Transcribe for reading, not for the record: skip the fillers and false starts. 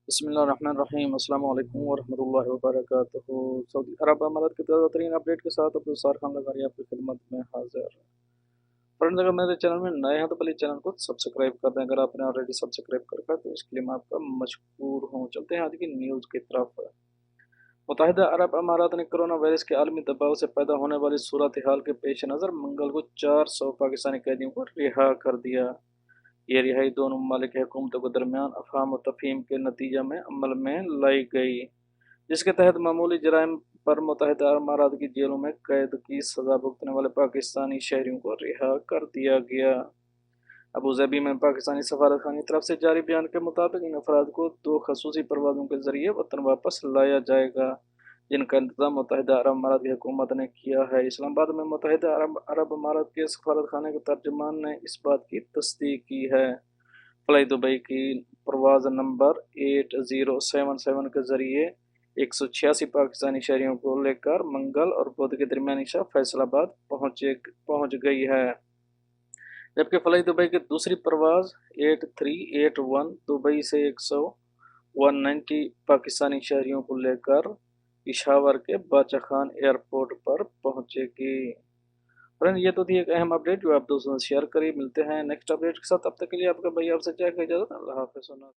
بسم اللہ الرحمن الرحیم، السلام علیکم ورحمۃ اللہ وبرکاتہ۔ سعودی عرب امارات کے تازہ ترین اپڈیٹ کے ساتھ عبدالستار خان لغاری آپ کی خدمت میں حاضر۔ فرنڈز، اگر میرے چینل میں نئے ہیں تو پلیز چینل کو سبسکرائب کر دیں، اگر آپ نے آلریڈی سبسکرائب کر رکھا ہے تو اس کے لیے میں آپ کا مشکور ہوں۔ چلتے ہیں آج کی نیوز کی طرف۔ متحدہ عرب امارات نے کرونا وائرس کے عالمی دباؤ سے پیدا ہونے والی صورتحال کے پیش نظر منگل کو 400 پاکستانی قیدیوں کو رہا کر دیا۔ یہ رہائی دونوں ممالک کی حکومتوں کے درمیان افہام و تفہیم کے نتیجہ میں عمل میں لائی گئی، جس کے تحت معمولی جرائم پر متحدہ امارات کی جیلوں میں قید کی سزا بھگتنے والے پاکستانی شہریوں کو رہا کر دیا گیا۔ ابوظہبی میں پاکستانی سفارت خانے کی طرف سے جاری بیان کے مطابق ان افراد کو 2 خصوصی پروازوں کے ذریعے وطن واپس لایا جائے گا، جن کا انتظام متحدہ عرب امارات کی حکومت نے کیا ہے۔ اسلام آباد میں متحدہ عرب امارات کے سفارت خانے کے ترجمان نے اس بات کی تصدیق کی ہے۔ فلائی دبئی کی پرواز نمبر 8077 کے ذریعے 186 پاکستانی شہریوں کو لے کر منگل اور بدھ کے درمیانی شب فیصل آباد پہنچ گئی ہے، جبکہ فلائی دبئی کی دوسری پرواز 8381 دبئی سے 190 پاکستانی شہریوں کو لے کر پشاور کے باچا خان ایئرپورٹ پر پہنچے گی۔ فرینڈ، یہ تو تھی ایک اہم اپڈیٹ جو آپ دوستوں سے شیئر کری۔ ملتے ہیں نیکسٹ اپڈیٹ کے ساتھ، تب تک کے لیے آپ کا بھائی آپ سے چاہے کہ اجازت۔ اللہ حافظ۔